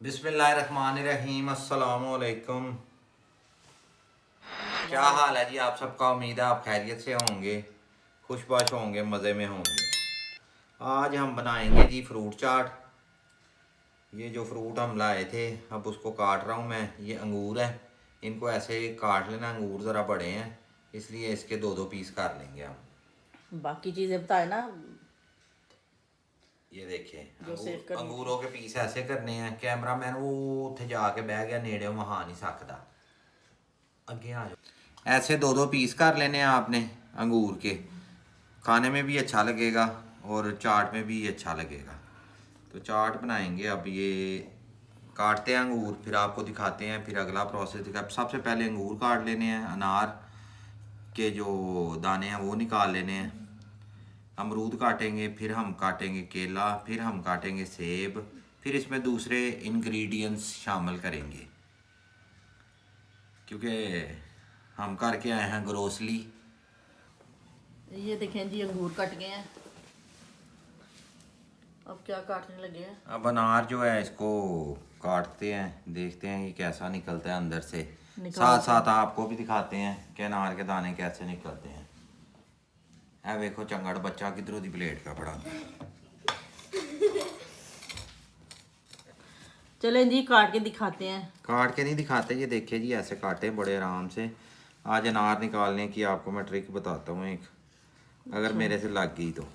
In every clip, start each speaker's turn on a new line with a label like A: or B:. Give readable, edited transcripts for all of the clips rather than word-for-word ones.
A: बिस्मिल्लाहिर्रहमानिर्रहीम। अस्सलाम वालेकुम। क्या
B: वाले
A: हाल है जी आप सबका? उम्मीद है आप खैरियत से होंगे, खुशबाश होंगे, मज़े में होंगे। आज हम बनाएंगे जी फ्रूट चाट। ये जो फ्रूट हम लाए थे अब उसको काट रहा हूँ मैं। ये अंगूर है, इनको ऐसे काट लेना। अंगूर ज़रा बड़े हैं इसलिए इसके दो दो पीस कर लेंगे हम।
B: बाकी चीज़ें बताए ना
A: ये देखें,
B: जो सेव करनी थी।
A: अंगूरों के पीस ऐसे करने हैं। कैमरा मैन वो उत्थे जाके बह गया नेड़े, वहाँ नहीं सकता। अगे आ जाओ। ऐसे दो दो पीस कर लेने हैं आपने अंगूर के। खाने में भी अच्छा लगेगा और चाट में भी अच्छा लगेगा। तो चाट बनाएंगे। अब ये काटते हैं अंगूर, फिर आपको दिखाते हैं, फिर अगला प्रोसेस दिखा। सबसे पहले अंगूर काट लेने हैं, अनार के जो दाने हैं वो निकाल लेने हैं। अमरूद काटेंगे, फिर हम काटेंगे केला, फिर हम काटेंगे सेब, फिर इसमें दूसरे इंग्रेडिएंट्स शामिल करेंगे क्योंकि हम करके आए हैं ग्रोसली।
B: ये देखें जी अंगूर कट गए हैं। अब क्या काटने लगे हैं।
A: अब अनार जो है इसको काटते हैं, देखते हैं कि कैसा निकलता है अंदर से। साथ
B: निकालते
A: साथ
B: हैं।
A: आपको भी दिखाते हैं कि अनार के दाने कैसे निकलते हैं। है देखो चंगड़ बच्चा किधरों दी प्लेट का पड़ा।
B: चलें जी काट के दिखाते हैं।
A: काट के नहीं दिखाते, ये देखिए जी ऐसे काटे बड़े आराम से। आज अनार निकालने की आपको मैं ट्रिक बताता हूँ एक, अगर
B: अच्छा,
A: मेरे से लग गई तो।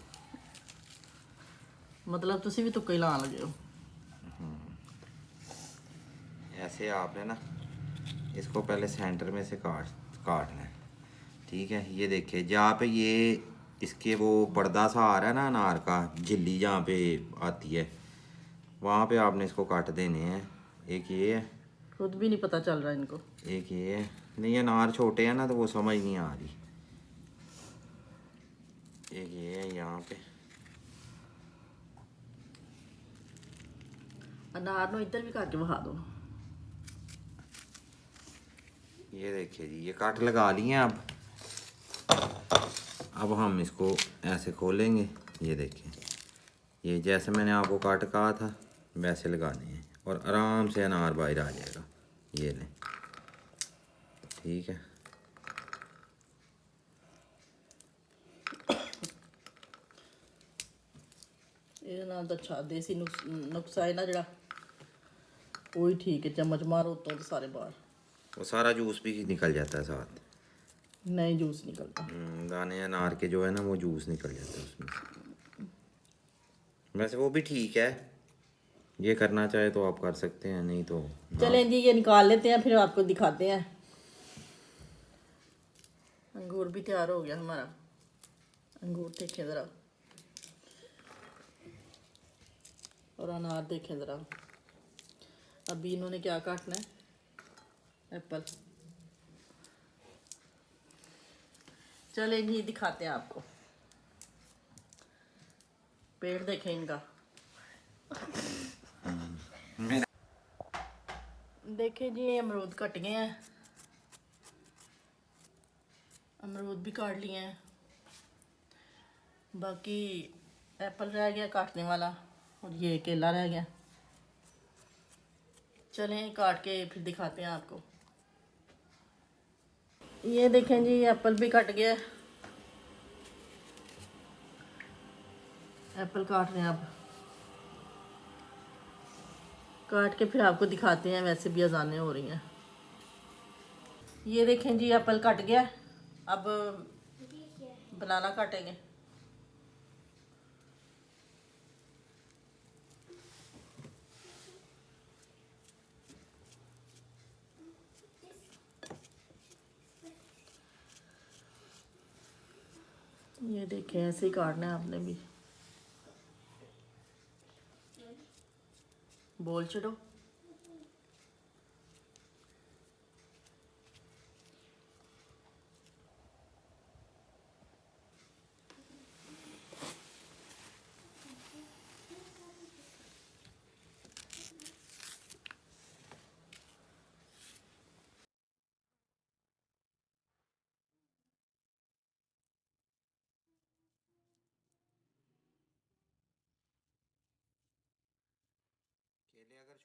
B: मतलब तुसी भी तुक्का ही लाने लगे हो।
A: ऐसे आपने ना इसको पहले सेंटर में से काटना है। ठीक है, ये देखिए जहाँ पे ये इसके वो पर्दा सा आ रहा है ना अनार का, झिल्ली जहाँ पे आती है वहाँ पे आपने इसको काट देने हैं। एक ये है,
B: खुद भी नहीं पता चल रहा इनको।
A: एक ये है। नहीं अनार छोटे हैं ना तो वो समझ नहीं आ रही। एक ये है यहाँ पे।
B: अनार नो इधर भी काट के बहा दो।
A: ये देखिए जी ये काट लगा लिए हैं। अब हम इसको ऐसे खोलेंगे। ये देखिए ये जैसे मैंने आपको काट कहा था वैसे लगाने हैं और आराम से अनार बाहर आ जाएगा। ये लें, ठीक है।
B: ये ना तो अच्छा देसी नुस्खा है ना जरा, वही ठीक है। चम्मच मारो तो सारे बाहर।
A: वो सारा जूस भी निकल जाता है साथ।
B: नहीं जूस निकलता।
A: दाने अनार के जो है ना वो जूस निकल जाता है उसमें से। वैसे वो भी ठीक है, ये करना चाहे तो आप कर सकते हैं, नहीं तो ना।
B: चलें जी ये निकाल लेते हैं फिर आपको दिखाते हैं। अंगूर भी तैयार हो गया हमारा। अंगूर देखें ज़रा और अनार देखें ज़रा। अभी इन्होंने क्या काटना है, एप्पल। चलें जी दिखाते हैं आपको। पेड़ देखें इनका।
A: मेरा
B: देखें जी ये अमरूद कट गए हैं। अमरूद भी काट लिए हैं। बाकी एप्पल रह गया काटने वाला और ये केला रह गया। चलें काट के फिर दिखाते हैं आपको। ये देखें जी एप्पल भी कट गया। एप्पल काट रहे हैं अब। काट के फिर आपको दिखाते हैं, वैसे भी अजानें हो रही हैं। ये देखें जी एप्पल कट गया। अब बनाना काटेंगे। ये देखें ऐसे ही काटना है आपने भी। बोल चढ़ो।
A: केले अगर